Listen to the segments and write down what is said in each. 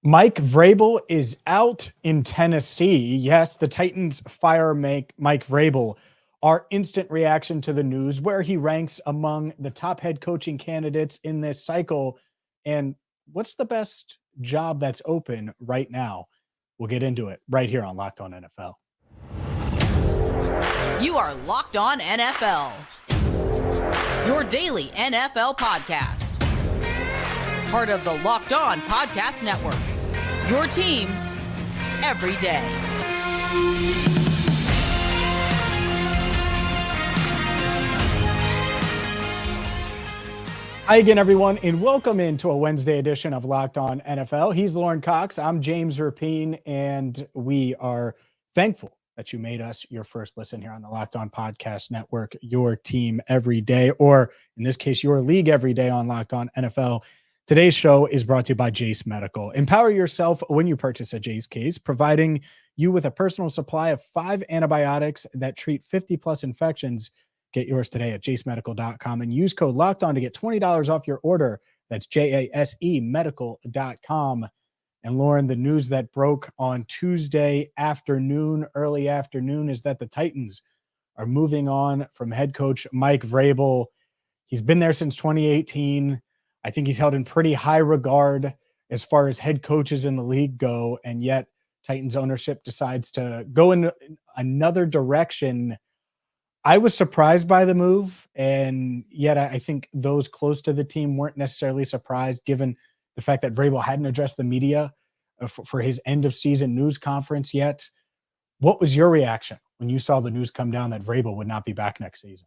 Mike Vrabel is out in Tennessee. Yes, the Titans fire Mike Vrabel. Our instant reaction to the news, where he ranks among the top head coaching candidates in this cycle, and what's the best job that's open right now? We'll get into it right here on Locked On NFL. You are Locked On NFL, your daily NFL podcast. Part of the Locked On Podcast Network, your team every day. Hi again, everyone, and welcome into a Wednesday edition of Locked On NFL. He's Lorin Cox. I'm James Rapien, and we are thankful that you made us your first listen here on the Locked On Podcast Network, your team every day, or in this case, your league every day on Locked On NFL. Today's show is brought to you by Jase Medical. Empower yourself when you purchase a Jase case, providing you with a personal supply of 5 antibiotics that treat 50-plus infections. Get yours today at jasemedical.com and use code LOCKEDON to get $20 off your order. That's JASE medical.com. And Lorin, the news that broke on Tuesday afternoon, early afternoon, is that the Titans are moving on from head coach Mike Vrabel. He's been there since 2018. I think he's held in pretty high regard as far as head coaches in the league go, and yet Titans ownership decides to go in another direction. I was surprised by the move, and yet I think those close to the team weren't necessarily surprised, given the fact that Vrabel hadn't addressed the media for his end-of-season news conference yet. What was your reaction when you saw the news come down that Vrabel would not be back next season?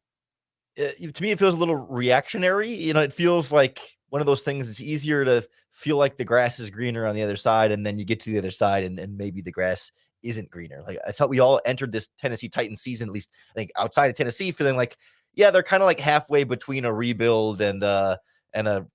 To me, it feels a little reactionary. It feels like one of those things. It's easier to feel like the grass is greener on the other side, and then you get to the other side, and maybe the grass isn't greener. Like, I thought we all entered this Tennessee Titans season, at least I think outside of Tennessee, feeling like, yeah, they're kind of like halfway between a rebuild and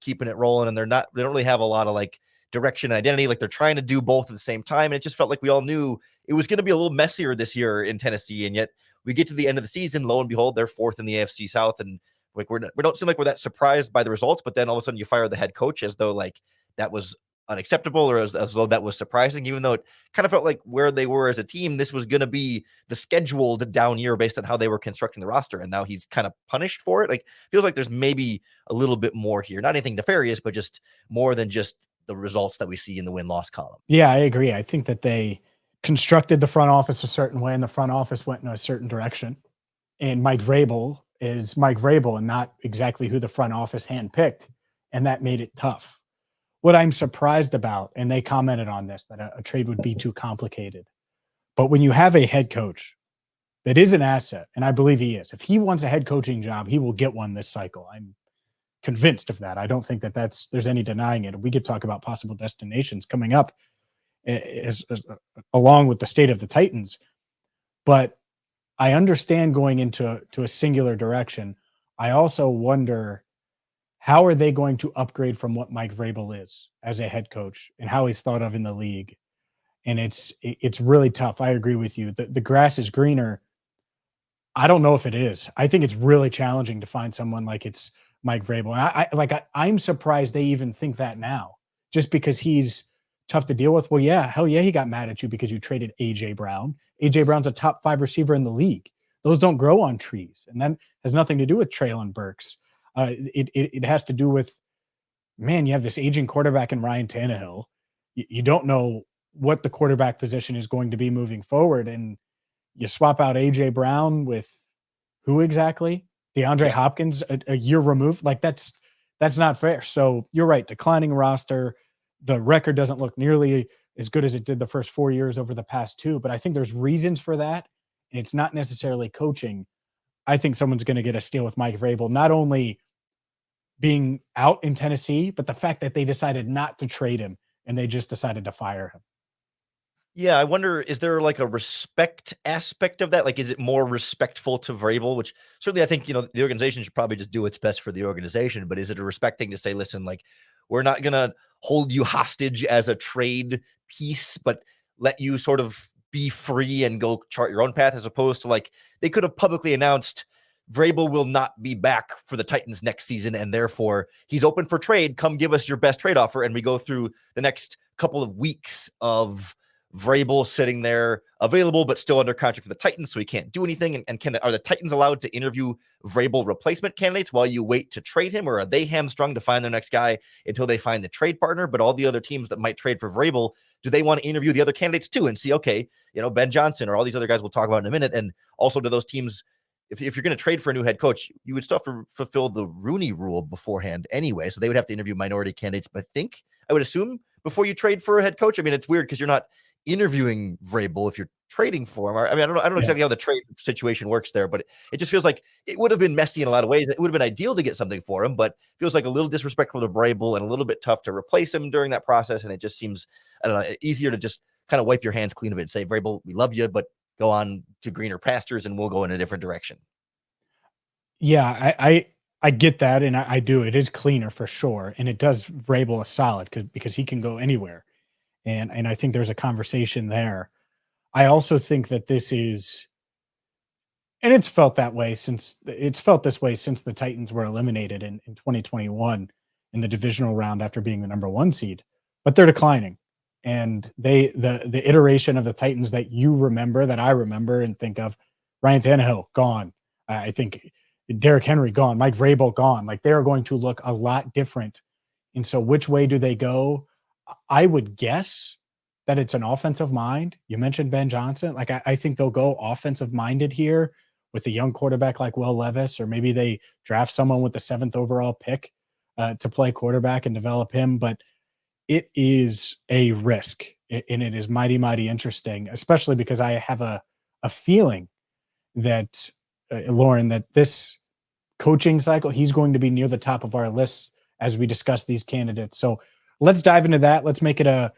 keeping it rolling, and they don't really have a lot of like direction and identity. Like, they're trying to do both at the same time, and it just felt like we all knew it was going to be a little messier this year in Tennessee, and yet we get to the end of the season, lo and behold, they're fourth in the AFC South, and like we don't seem like we're that surprised by the results. But then all of a sudden, you fire the head coach as though like that was unacceptable, or as though that was surprising. Even though it kind of felt like where they were as a team, this was going to be the scheduled down year based on how they were constructing the roster, and now he's kind of punished for it. Like, feels like there's maybe a little bit more here, not anything nefarious, but just more than just the results that we see in the win-loss column. Yeah, I agree. I think that they constructed the front office a certain way, and the front office went in a certain direction. And Mike Vrabel is Mike Vrabel and not exactly who the front office handpicked, and that made it tough. What I'm surprised about, and they commented on this, that a trade would be too complicated. But when you have a head coach that is an asset, and I believe he is, if he wants a head coaching job, he will get one this cycle. I'm convinced of that. I don't think that there's any denying it. We could talk about possible destinations coming up as along with the state of the Titans, but I understand going into a singular direction. I also wonder, how are they going to upgrade from what Mike Vrabel is as a head coach and how he's thought of in the league? And it's really tough. I agree with you. The grass is greener. I don't know if it is. I think it's really challenging to find someone like it's Mike Vrabel. And I'm surprised they even think that now, just because he's tough to deal with. Well, yeah, hell yeah, he got mad at you because you traded A.J. Brown. A.J. Brown's a top 5 receiver in the league. Those don't grow on trees. And that has nothing to do with Treylon Burks. It has to do with, man, you have this aging quarterback in Ryan Tannehill. You don't know what the quarterback position is going to be moving forward. And you swap out A.J. Brown with who exactly? DeAndre Hopkins a year removed? Like, that's not fair. So you're right, declining roster. The record doesn't look nearly as good as it did the first 4 years over the past 2, but I think there's reasons for that, and it's not necessarily coaching. I think someone's going to get a steal with Mike Vrabel, not only being out in Tennessee, but the fact that they decided not to trade him and they just decided to fire him. Yeah, I wonder, is there like a respect aspect of that? Like, is it more respectful to Vrabel? Which certainly I think, the organization should probably just do what's best for the organization. But is it a respect thing to say, listen, like, we're not going to hold you hostage as a trade piece, but let you sort of be free and go chart your own path, as opposed to, like, they could have publicly announced Vrabel will not be back for the Titans next season, and therefore he's open for trade. Come give us your best trade offer, and we go through the next couple of weeks of Vrabel sitting there available, but still under contract for the Titans, so he can't do anything. And are the Titans allowed to interview Vrabel replacement candidates while you wait to trade him, or are they hamstrung to find their next guy until they find the trade partner? But all the other teams that might trade for Vrabel, do they want to interview the other candidates too and see, okay, Ben Johnson or all these other guys we'll talk about in a minute? And also, to those teams, if you're going to trade for a new head coach, you would still have to fulfill the Rooney rule beforehand anyway. So they would have to interview minority candidates, but I would assume before you trade for a head coach. I mean, it's weird because you're not interviewing Vrabel if you're trading for him. I mean, I don't know exactly how the trade situation works there, but it just feels like it would have been messy in a lot of ways. It would have been ideal to get something for him, but feels like a little disrespectful to Vrabel and a little bit tough to replace him during that process. And it just seems, I don't know, easier to just kind of wipe your hands clean of it and say, Vrabel, we love you, but go on to greener pastures and we'll go in a different direction. Yeah, I get that, and I do. It is cleaner for sure, and it does Vrabel a solid because he can go anywhere, and I think there's a conversation there. I also think that this is, and it's felt this way since the Titans were eliminated in 2021 in the divisional round after being the number 1 seed, but they're declining, and the iteration of the Titans that you remember, that I remember and think of, Ryan Tannehill gone. I think Derrick Henry gone, Mike Vrabel gone. Like, they are going to look a lot different. And so which way do they go? I would guess that it's an offensive mind. You mentioned Ben Johnson. Like, I think they'll go offensive minded here with a young quarterback like Will Levis, or maybe they draft someone with the 7th overall pick to play quarterback and develop him. But it is a risk, and it is mighty, mighty interesting, especially because I have a feeling that Lorin, that this coaching cycle, he's going to be near the top of our list as we discuss these candidates. So let's dive into that. Let's make it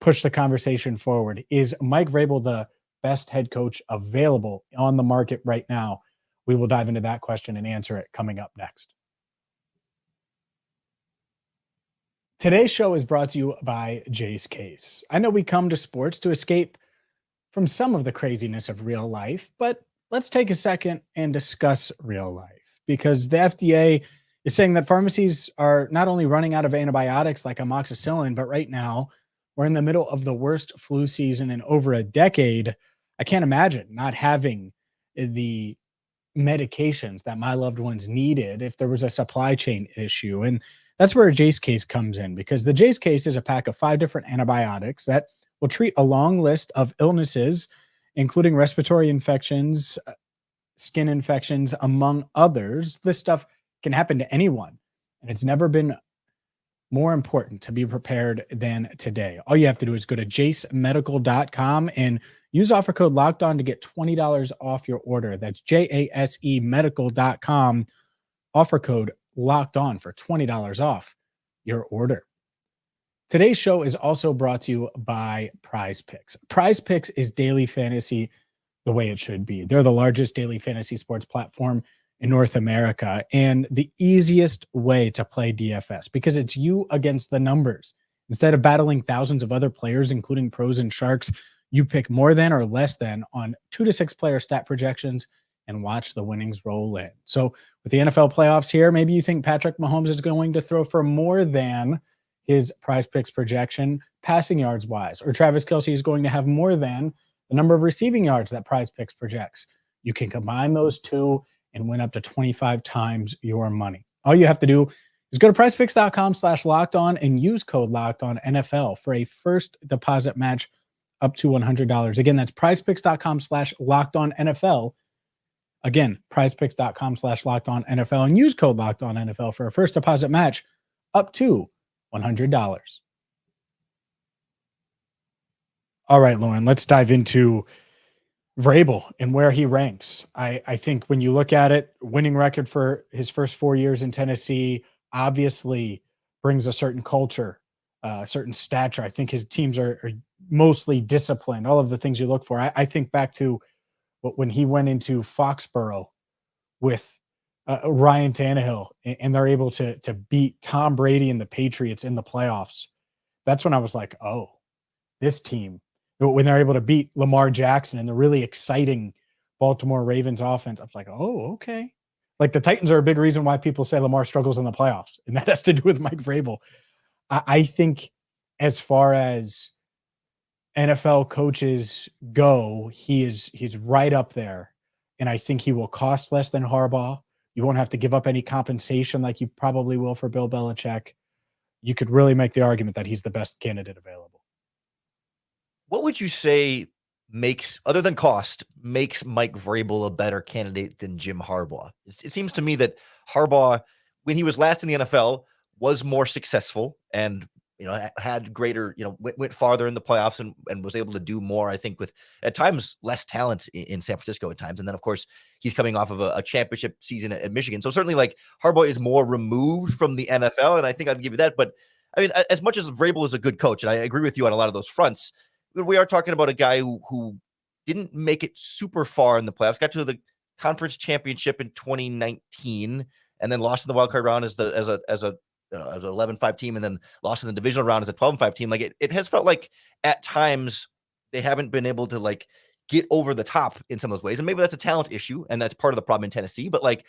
push the conversation forward. Is Mike Vrabel the best head coach available on the market right now? We will dive into that question and answer it coming up next. Today's show is brought to you by Jase Case. I know we come to sports to escape from some of the craziness of real life, but let's take a second and discuss real life, because the FDA is saying that pharmacies are not only running out of antibiotics like amoxicillin, but right now we're in the middle of the worst flu season in over a decade. I can't imagine not having the medications that my loved ones needed if there was a supply chain issue. And that's where a Jase Case comes in, because the Jase Case is a pack of 5 different antibiotics that will treat a long list of illnesses, including respiratory infections, skin infections, among others. This stuff can happen to anyone, and it's never been more important to be prepared than today. All you have to do is go to jasemedical.com and use offer code LOCKEDON to get $20 off your order. That's jasemedical.com. Offer code LOCKEDON for $20 off your order. Today's show is also brought to you by PrizePicks. PrizePicks is daily fantasy the way it should be. They're the largest daily fantasy sports platform in North America, and the easiest way to play DFS, because it's you against the numbers. Instead of battling thousands of other players, including pros and sharks, you pick more than or less than on 2 to 6 player stat projections and watch the winnings roll in. So with the NFL playoffs here, maybe you think Patrick Mahomes is going to throw for more than his PrizePicks projection passing yards wise, or Travis Kelce is going to have more than the number of receiving yards that PrizePicks projects. You can combine those two and win up to 25 times your money. All you have to do is go to prizepicks.com/lockedon and use code LOCKEDONNFL for a first deposit match up to $100. Again, that's prizepicks.com/lockedonnfl. Again, prizepicks.com/lockedonnfl and use code LOCKEDONNFL for a first deposit match up to $100. All right, Lorin, let's dive into Vrabel and where he ranks. I think when you look at it, winning record for his first 4 years in Tennessee obviously brings a certain culture, a certain stature. I think his teams are mostly disciplined, all of the things you look for. I think back to when he went into Foxborough with Ryan Tannehill, and they're able to beat Tom Brady and the Patriots in the playoffs. That's when I was like, oh, this team, when they're able to beat Lamar Jackson and the really exciting Baltimore Ravens offense, I was like, oh, okay. Like, the Titans are a big reason why people say Lamar struggles in the playoffs, and that has to do with Mike Vrabel. I think as far as NFL coaches go, he's right up there. And I think he will cost less than Harbaugh. You won't have to give up any compensation like you probably will for Bill Belichick. You could really make the argument that he's the best candidate available. What would you say makes, other than cost, makes Mike Vrabel a better candidate than Jim Harbaugh? It seems to me that Harbaugh, when he was last in the NFL, was more successful and had greater, went farther in the playoffs and was able to do more, I think, with at times less talent in San Francisco at times. And then, of course, he's coming off of a championship season at Michigan. So certainly, like, Harbaugh is more removed from the NFL, and I think I'd give you that. But I mean, as much as Vrabel is a good coach, and I agree with you on a lot of those fronts, we are talking about a guy who didn't make it super far in the playoffs, got to the conference championship in 2019, and then lost in the wild card round as a 11-5 team, and then lost in the divisional round as a 12-5 team. Like, it has felt like at times they haven't been able to, like, get over the top in some of those ways. And maybe that's a talent issue, and that's part of the problem in Tennessee. But like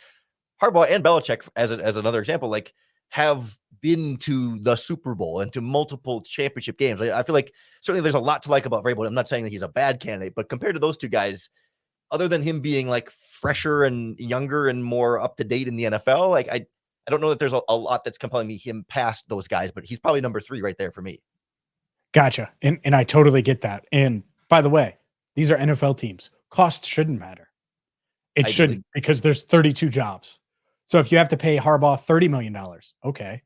Harbaugh and Belichick, as another example, like, have been to the Super Bowl and to multiple championship games. I feel like certainly there's a lot to like about Vrabel. I'm not saying that he's a bad candidate, but compared to those two guys, other than him being like fresher and younger and more up to date in the NFL, like I don't know that there's a lot that's compelling me him past those guys, but he's probably number 3 right there for me. Gotcha. And I totally get that. And by the way, these are NFL teams. Cost shouldn't matter. It shouldn't, because there's 32 jobs. So if you have to pay Harbaugh $30 million, okay,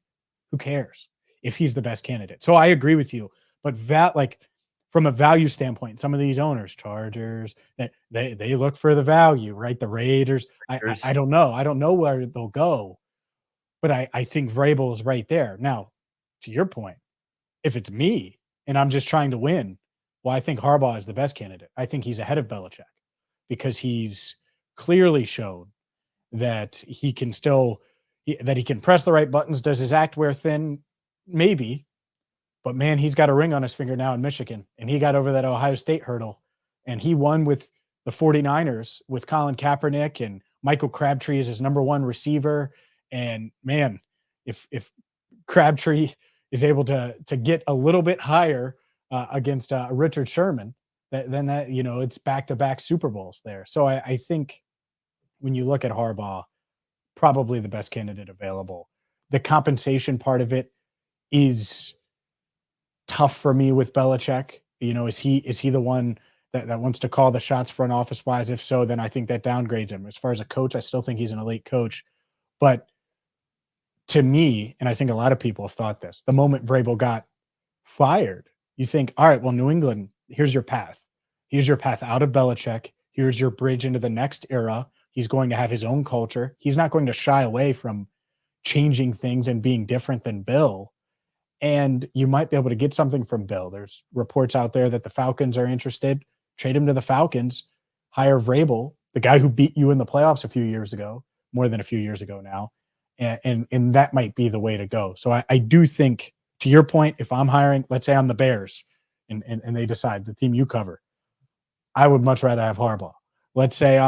who cares if he's the best candidate? So I agree with you, but from a value standpoint, some of these owners, Chargers, they look for the value, right? The Raiders, I don't know. I don't know where they'll go, but I think Vrabel is right there. Now, to your point, if it's me and I'm just trying to win, well, I think Harbaugh is the best candidate. I think he's ahead of Belichick because he's clearly shown that he can press the right buttons. Does his act wear thin? Maybe. But man, he's got a ring on his finger now in Michigan, and he got over that Ohio State hurdle, and he won with the 49ers with Colin Kaepernick and Michael Crabtree as his number 1 receiver. And man, if Crabtree is able to get a little bit higher against Richard Sherman, then that, it's back-to-back Super Bowls there. So I think when you look at Harbaugh, probably the best candidate available. The compensation part of it is tough for me with Belichick. Is he the one that wants to call the shots front office wise? If so, then I think that downgrades him. As far as a coach, I still think he's an elite coach. But to me, and I think a lot of people have thought this, the moment Vrabel got fired, you think, all right, well, New England, here's your path. Here's your path out of Belichick. Here's your bridge into the next era. He's going to have his own culture. He's not going to shy away from changing things and being different than Bill. And you might be able to get something from Bill. There's reports out there that the Falcons are interested. Trade him to the Falcons. Hire Vrabel, the guy who beat you in the playoffs a few years ago, more than a few years ago now. And that might be the way to go. So I do think, to your point, if I'm hiring, let's say I'm the Bears and they decide, the team you cover, I would much rather have Harbaugh. Let's say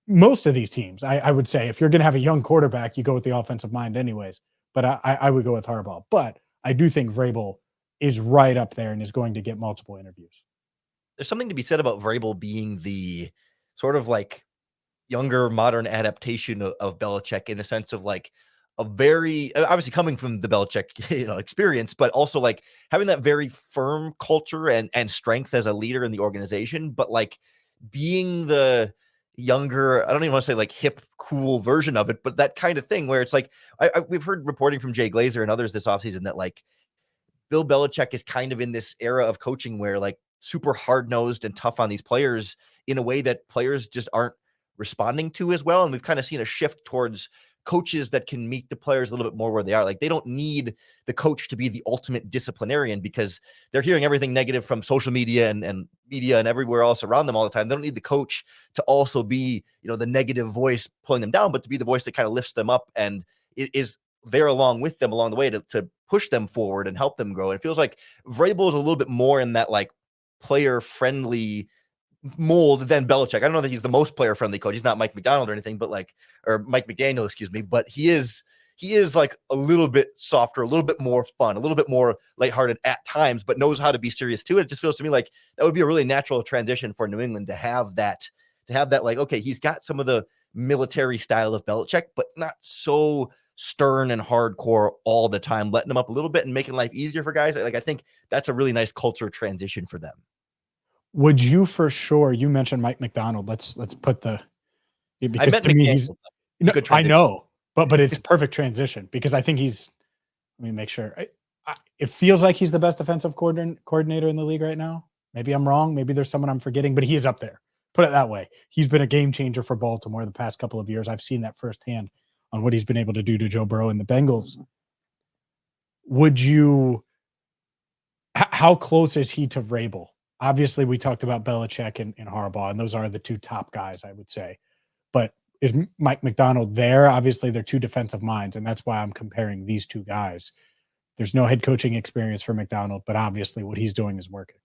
most of these teams, I would say, if you're going to have a young quarterback, you go with the offensive mind anyways. But I would go with Harbaugh. But I do think Vrabel is right up there and is going to get multiple interviews. There's something to be said about Vrabel being the sort of like younger, modern adaptation of Belichick, in the sense of like a very, obviously coming from the Belichick experience, but also like having that very firm culture and strength as a leader in the organization, but like being the younger, I don't even want to say like hip, cool version of it, but that kind of thing where it's like, we've heard reporting from Jay Glazer and others this offseason that like Bill Belichick is kind of in this era of coaching where like super hard-nosed and tough on these players in a way that players just aren't responding to as well. And we've kind of seen a shift towards coaches that can meet the players a little bit more where they are. Like, they don't need the coach to be the ultimate disciplinarian because they're hearing everything negative from social media and media and everywhere else around them all the time. They don't need the coach to also be, the negative voice pulling them down, but to be the voice that kind of lifts them up and is there along with them along the way to push them forward and help them grow. And it feels like Vrabel is a little bit more in that like player friendly mold than Belichick. I don't know that he's the most player friendly coach. He's not Mike McDonald or anything, but or Mike McDaniel, excuse me, but he is he is like a little bit softer, a little bit more fun, a little bit more lighthearted at times, but knows how to be serious too. It just feels to me like that would be a really natural transition for New England to have that like, okay, he's got some of the military style of Belichick, but not so stern and hardcore all the time, letting them up a little bit and making life easier for guys. Like, I think that's a really nice culture transition for them. Would you for sure? You mentioned Mike Macdonald. Let's put the because to me he's I know, but it's a perfect transition because I think he's. Let me make sure. It feels like he's the best defensive coordinator in the league right now. Maybe I'm wrong. Maybe there's someone I'm forgetting, but he is up there. Put it that way. He's been a game changer for Baltimore the past couple of years. I've seen that firsthand on what he's been able to do to Joe Burrow and the Bengals. Would you? How close is he to Vrabel? Obviously, we talked about Belichick and Harbaugh, and those are the two top guys, I would say. But is Mike Macdonald there? Obviously, they're two defensive minds, and that's why I'm comparing these two guys. There's no head coaching experience for Macdonald, but obviously what he's doing is working.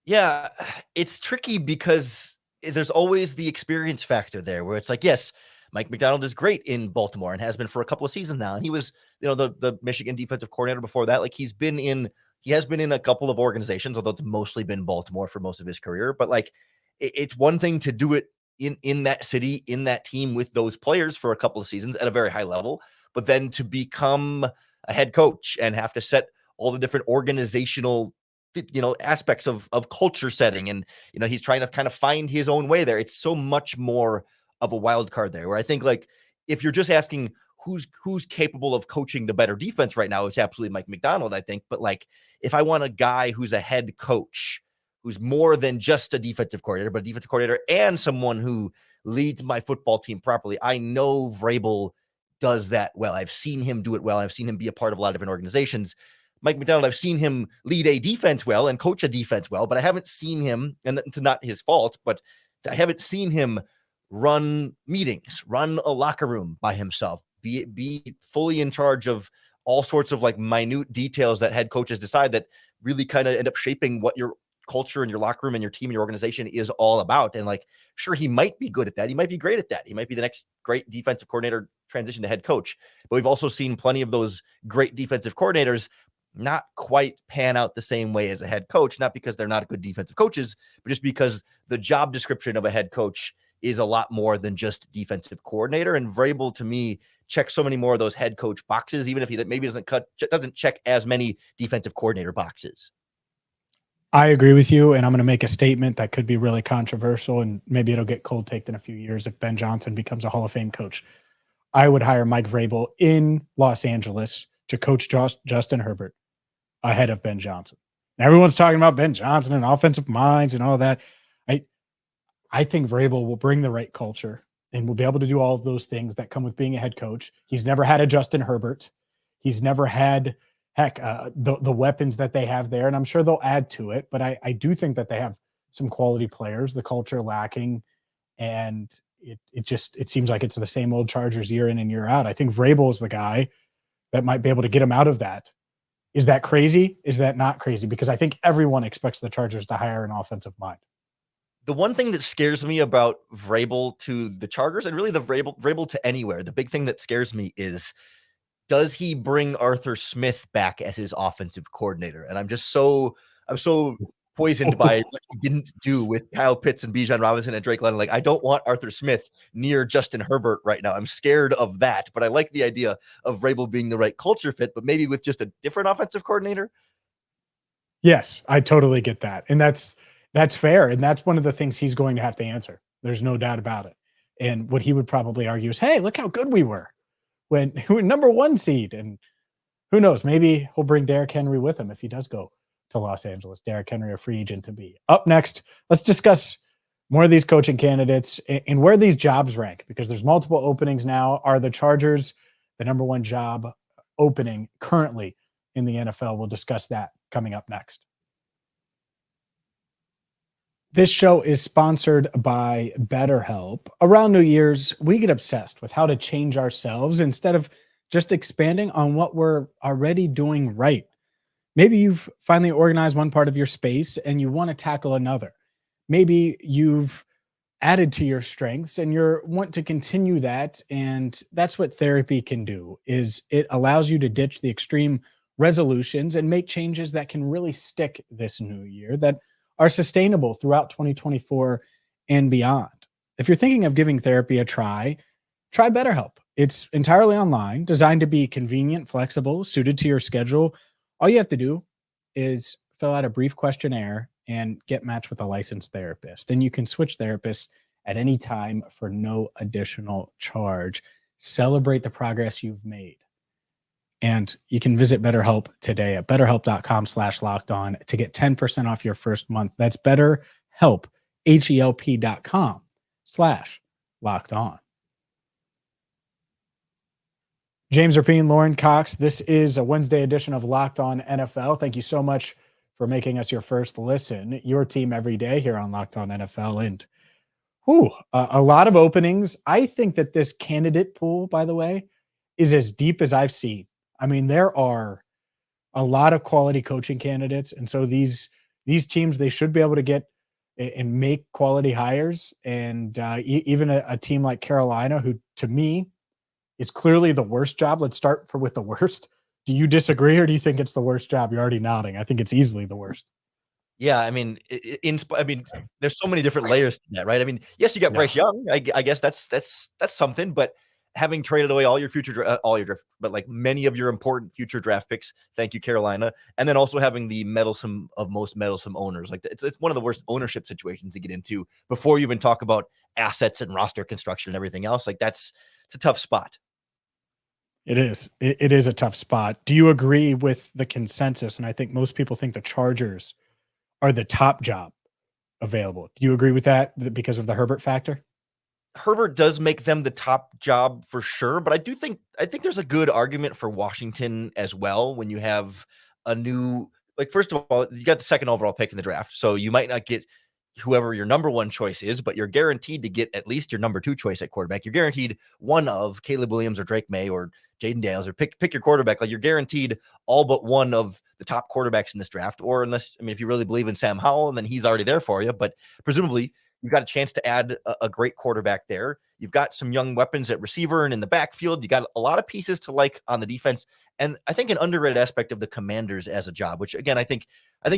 Yeah, it's tricky because there's always the experience factor there where it's like, yes, Mike Macdonald is great in Baltimore and has been for a couple of seasons now. And he was, the Michigan defensive coordinator before that. Like he has been in a couple of organizations, although it's mostly been Baltimore for most of his career. But like, it's one thing to do it in that city, in that team with those players for a couple of seasons at a very high level, but then to become a head coach and have to set all the different organizational, aspects of culture setting. And, he's trying to kind of find his own way there. It's so much more of a wild card there where I think like, if you're just asking who's capable of coaching the better defense right now, it's absolutely Mike Macdonald, I think. But like, if I want a guy who's a head coach, who's more than just a defensive coordinator, but a defensive coordinator and someone who leads my football team properly, I know Vrabel does that well. I've seen him do it well. I've seen him be a part of a lot of different organizations. Mike Macdonald, I've seen him lead a defense well and coach a defense well, but I haven't seen him, and it's not his fault, but I haven't seen him run meetings, run a locker room by himself, be fully in charge of all sorts of like minute details that head coaches decide that really kind of end up shaping what your culture and your locker room and your team and your organization is all about. And like, sure, he might be good at that. He might be great at that. He might be the next great defensive coordinator transition to head coach. But we've also seen plenty of those great defensive coordinators not quite pan out the same way as a head coach, not because they're not good defensive coaches, but just because the job description of a head coach is a lot more than just defensive coordinator. And Vrabel, to me, checks so many more of those head coach boxes, even if he maybe doesn't check as many defensive coordinator boxes. I agree with you, and I'm going to make a statement that could be really controversial, and maybe it'll get cold taked in a few years if Ben Johnson becomes a Hall of Fame coach. I would hire Mike Vrabel in Los Angeles to coach Justin Herbert ahead of Ben Johnson. And everyone's talking about Ben Johnson and offensive minds and all that. I think Vrabel will bring the right culture and will be able to do all of those things that come with being a head coach. He's never had a Justin Herbert. He's never had the weapons that they have there, and I'm sure they'll add to it. But I do think that they have some quality players, the culture lacking, and it seems like it's the same old Chargers year in and year out. I think Vrabel is the guy that might be able to get him out of that. Is that crazy? Is that not crazy? Because I think everyone expects the Chargers to hire an offensive mind. The one thing that scares me about Vrabel to the Chargers, and really the Vrabel to anywhere, the big thing that scares me is, does he bring Arthur Smith back as his offensive coordinator? And I'm so poisoned by what he didn't do with Kyle Pitts and Bijan Robinson and Drake London. Like, I don't want Arthur Smith near Justin Herbert right now. I'm scared of that, but I like the idea of Vrabel being the right culture fit, but maybe with just a different offensive coordinator. Yes, I totally get that. And that's fair. And that's one of the things he's going to have to answer. There's no doubt about it. And what he would probably argue is, hey, look how good we were when we were number one seed. And who knows, maybe he'll bring Derrick Henry with him if he does go to Los Angeles. Derrick Henry, a free agent to be. Up next, let's discuss more of these coaching candidates and where these jobs rank, because there's multiple openings now. Are the Chargers the number one job opening currently in the NFL? We'll discuss that coming up next. This show is sponsored by BetterHelp. Around New Year's, we get obsessed with how to change ourselves instead of just expanding on what we're already doing right. Maybe you've finally organized one part of your space and you want to tackle another. Maybe you've added to your strengths and you want to continue that. And that's what therapy can do, is it allows you to ditch the extreme resolutions and make changes that can really stick this new year, that are sustainable throughout 2024 and beyond. If you're thinking of giving therapy a try BetterHelp. It's entirely online, designed to be convenient, flexible, suited to your schedule. All you have to do is fill out a brief questionnaire and get matched with a licensed therapist. And you can switch therapists at any time for no additional charge. Celebrate the progress you've made. And you can visit BetterHelp today at betterhelp.com/lockedon to get 10% off your first month. That's BetterHelp, HELP.com/lockedon. James Rapien, Lorin Cox. This is a Wednesday edition of Locked On NFL. Thank you so much for making us your first listen. Your team every day here on Locked On NFL. And a lot of openings. I think that this candidate pool, by the way, is as deep as I've seen. I mean, there are a lot of quality coaching candidates. And so these teams, they should be able to get and make quality hires. And even a team like Carolina, who to me is clearly the worst job. Let's start with the worst. Do you disagree, or do you think it's the worst job? You're already nodding. I think it's easily the worst. Yeah, I mean, there's so many different layers to that, right? I mean, yes, you got Bryce Young. I guess that's something, but having traded away all your but like many of your important future draft picks, thank you, Carolina, and then also having the meddlesome of most meddlesome owners, like it's one of the worst ownership situations to get into before you even talk about assets and roster construction and everything else. Like it's a tough spot. It is. It is a tough spot. Do you agree with the consensus? And I think most people think the Chargers are the top job available. Do you agree with that because of the Herbert factor? Herbert does make them the top job for sure, but I think there's a good argument for Washington as well when you have a new, like, first of all, you got the second overall pick in the draft, so you might not get whoever your number one choice is, but you're guaranteed to get at least your number two choice at quarterback. You're guaranteed one of Caleb Williams or Drake May or Jaden Daniels, or pick your quarterback. Like, you're guaranteed all but one of the top quarterbacks in this draft, or unless, I mean, if you really believe in Sam Howell, then he's already there for you, but presumably you've got a chance to add a great quarterback there. You've got some young weapons at receiver and in the backfield. You got a lot of pieces to like on the defense. And I think an underrated aspect of the Commanders as a job, which again, I think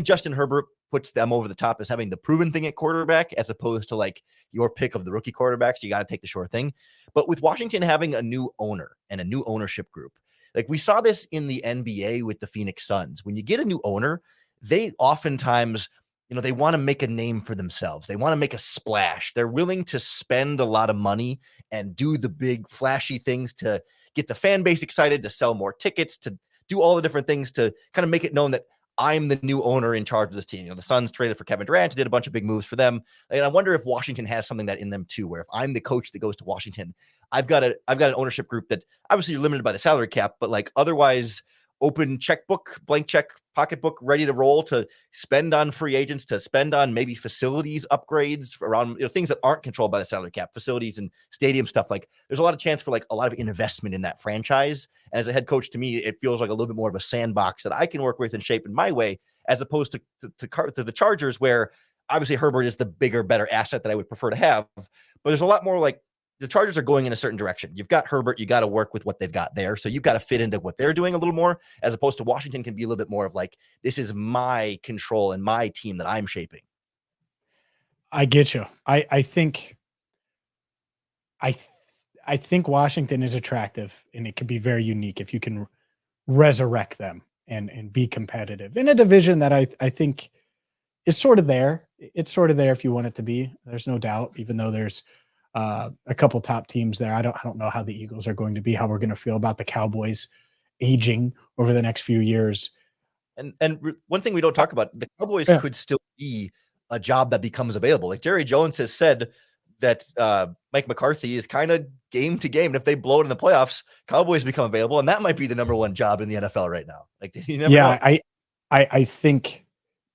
Justin Herbert puts them over the top as having the proven thing at quarterback, as opposed to like your pick of the rookie quarterbacks. You got to take the sure thing. But with Washington having a new owner and a new ownership group, like we saw this in the NBA with the Phoenix Suns. When you get a new owner, they oftentimes, they want to make a name for themselves. They want to make a splash. They're willing to spend a lot of money and do the big flashy things to get the fan base excited, to sell more tickets, to do all the different things to kind of make it known that I'm the new owner in charge of this team. The Suns traded for Kevin Durant, did a bunch of big moves for them. And I wonder if Washington has something that in them too, where if I'm the coach that goes to Washington, I've got an ownership group that obviously you're limited by the salary cap, but like otherwise open checkbook, blank check, pocketbook, ready to roll to spend on free agents, to spend on maybe facilities upgrades around things that aren't controlled by the salary cap, facilities and stadium stuff. Like there's a lot of chance for like a lot of investment in that franchise. And as a head coach, to me, it feels like a little bit more of a sandbox that I can work with and shape in my way, as opposed to the Chargers, where obviously Herbert is the bigger, better asset that I would prefer to have. But there's a lot more like, the Chargers are going in a certain direction. You've got Herbert. You got to work with what they've got there. So you've got to fit into what they're doing a little more, as opposed to Washington can be a little bit more of like, this is my control and my team that I'm shaping. I get you. I think Washington is attractive, and it can be very unique if you can resurrect them and be competitive in a division that I think is sort of there. It's sort of there if you want it to be. There's no doubt, even though there's a couple top teams there. I don't know how the Eagles are going to be, how we're going to feel about the Cowboys aging over the next few years. And one thing we don't talk about, the Cowboys could still be a job that becomes available. Like Jerry Jones has said that Mike McCarthy is kind of game to game. And if they blow it in the playoffs, Cowboys become available. And that might be the number one job in the NFL right now. Like, you never know. I think,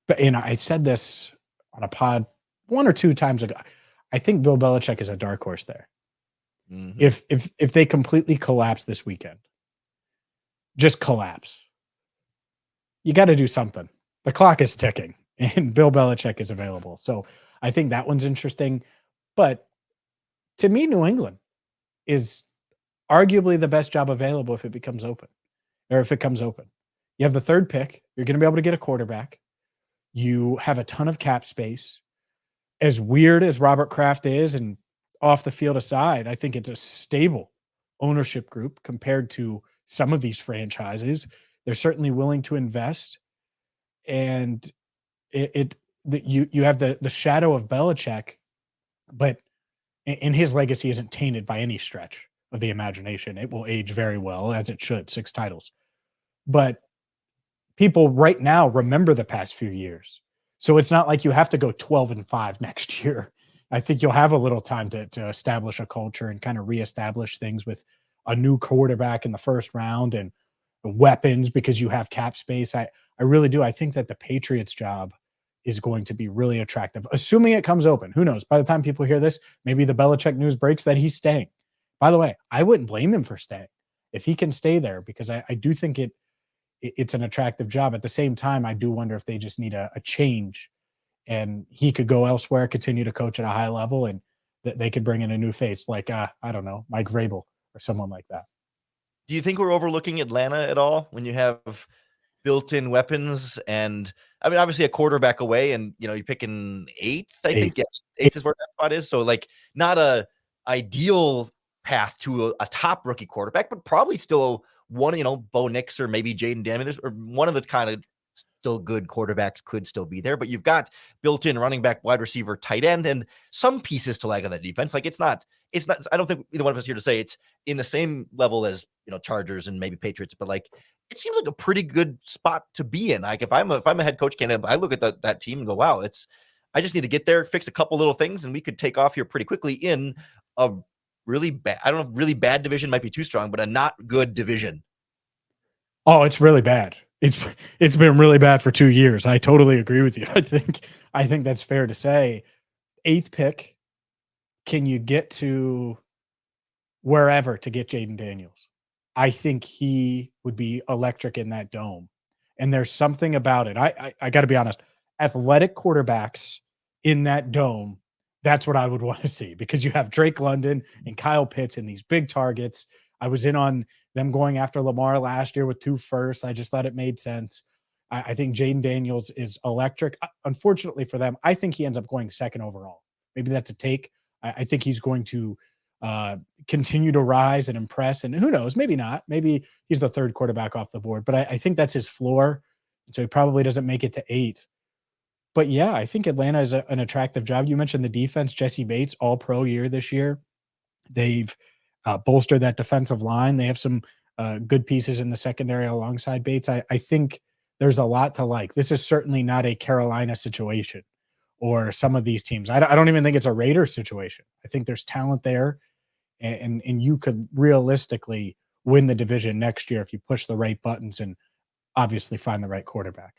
but I said this on a pod 1 or 2 times ago. I think Bill Belichick is a dark horse there. Mm-hmm. If they completely collapse this weekend, just collapse, you got to do something. The clock is ticking, and Bill Belichick is available. So I think that one's interesting. But to me, New England is arguably the best job available if it becomes open, or if it comes open. You have the third pick. You're going to be able to get a quarterback. You have a ton of cap space. As weird as Robert Kraft is, and off the field aside, I think it's a stable ownership group compared to some of these franchises. They're certainly willing to invest, and you have the shadow of Belichick, but and his legacy isn't tainted by any stretch of the imagination. It will age very well, as it should. 6 titles, but people right now remember the past few years. So it's not like you have to go 12-5 next year. I think you'll have a little time to establish a culture and kind of reestablish things with a new quarterback in the first round and weapons, because you have cap space. I really do. I think that the Patriots job is going to be really attractive, assuming it comes open. Who knows? By the time people hear this, maybe the Belichick news breaks that he's staying. By the way, I wouldn't blame him for staying if he can stay there, because I do think it's an attractive job. At the same time, I do wonder if they just need a change, and he could go elsewhere, continue to coach at a high level, and they could bring in a new face like, I don't know, Mike Vrabel or someone like that. Do you think we're overlooking Atlanta at all when you have built-in weapons? And I mean, obviously a quarterback away, and you're picking eighth, I think. Yeah, eighth is where that spot is. So like not a ideal path to a top rookie quarterback, but probably still one, Bo Nix or maybe Jaden Daniels, or one of the kind of still good quarterbacks could still be there. But you've got built-in running back, wide receiver, tight end, and some pieces to lag on that defense. Like it's not, I don't think either one of us here to say it's in the same level as, Chargers and maybe Patriots, but like, it seems like a pretty good spot to be in. Like if I'm a head coach candidate, I look at that team and go, wow, I just need to get there, fix a couple little things, and we could take off here pretty quickly in a really bad, I don't know, really bad division might be too strong, but a not good division. Oh, it's really bad. It's been really bad for 2 years. I totally agree with you. I think that's fair to say. 8th pick, can you get to wherever to get Jaden Daniels? I think he would be electric in that dome. And there's something about it. I got to be honest, athletic quarterbacks in that dome, that's what I would want to see, because you have Drake London and Kyle Pitts and these big targets. I was in on them going after Lamar last year with 2 firsts. I just thought it made sense. I think Jaden Daniels is electric. Unfortunately for them, I think he ends up going 2nd overall. Maybe that's a take. I think he's going to continue to rise and impress. And who knows, maybe not. Maybe he's the 3rd quarterback off the board. But I think that's his floor. So he probably doesn't make it to 8. But yeah, I think Atlanta is an attractive job. You mentioned the defense. Jesse Bates, all-pro year this year. They've bolstered that defensive line. They have some good pieces in the secondary alongside Bates. I think there's a lot to like. This is certainly not a Carolina situation or some of these teams. I don't even think it's a Raiders situation. I think there's talent there, and you could realistically win the division next year if you push the right buttons and obviously find the right quarterback.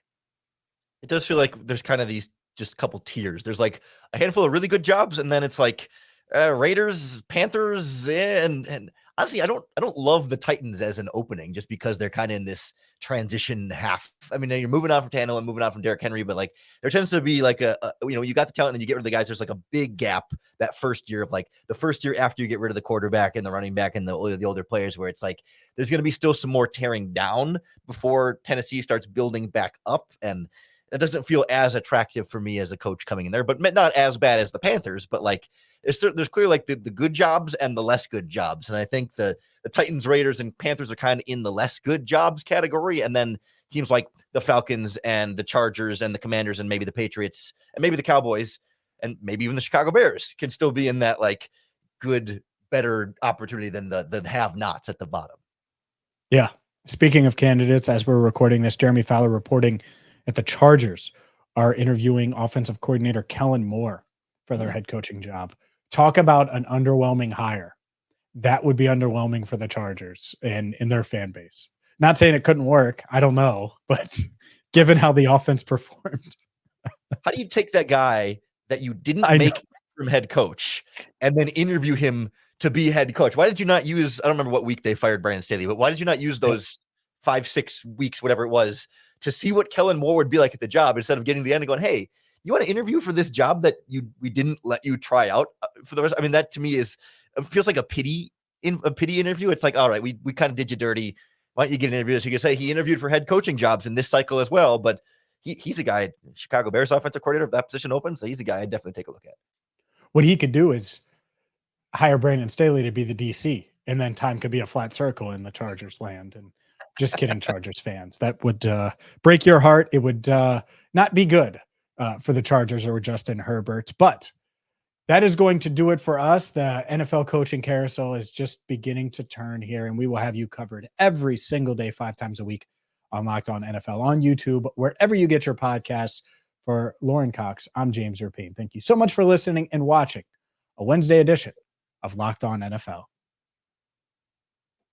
It does feel like there's kind of these just couple tiers. There's like a handful of really good jobs, and then it's like Raiders, Panthers, and honestly, I don't love the Titans as an opening, just because they're kind of in this transition half. I mean, you're moving on from Tannehill and moving on from Derrick Henry, but like there tends to be like you got the talent and you get rid of the guys. There's like a big gap that first year of like the first year after you get rid of the quarterback and the running back and the older players, where it's like there's going to be still some more tearing down before Tennessee starts building back up, and it doesn't feel as attractive for me as a coach coming in there, but not as bad as the Panthers. But like there's clearly like the good jobs and the less good jobs. And I think the Titans, Raiders, and Panthers are kind of in the less good jobs category. And then teams like the Falcons and the Chargers and the Commanders and maybe the Patriots and maybe the Cowboys and maybe even the Chicago Bears can still be in that like good, better opportunity than the have-nots at the bottom. Yeah. Speaking of candidates, as we're recording this, Jeremy Fowler reporting at the Chargers are interviewing offensive coordinator Kellen Moore for their head coaching job. Talk about an underwhelming hire. That would be underwhelming for the Chargers and in their fan base. Not saying it couldn't work. I don't know, but given how the offense performed. How do you take that guy that you didn't make from head coach and then interview him to be head coach? Why did you not use, I don't remember what week they fired Brandon Staley, but why did you not use those 5-6 weeks, whatever it was, to see what Kellen Moore would be like at the job instead of getting to the end and going, hey, you want to interview for this job that we didn't let you try out for the rest. I mean, that to me feels like a pity interview. It's like, all right, we kind of did you dirty. Why don't you get an interview? So you can say he interviewed for head coaching jobs in this cycle as well, but he's a guy, Chicago Bears offensive coordinator, if that position opens, so he's a guy I'd definitely take a look at. What he could do is hire Brandon Staley to be the DC, and then time could be a flat circle in the Chargers land. And just kidding, Chargers fans. That would break your heart. It would not be good for the Chargers or Justin Herbert. But that is going to do it for us. The NFL coaching carousel is just beginning to turn here, and we will have you covered every single day, 5 times a week on Locked On NFL, on YouTube, wherever you get your podcasts. For Lorin Cox, I'm James Rapien. Thank you so much for listening and watching a Wednesday edition of Locked On NFL.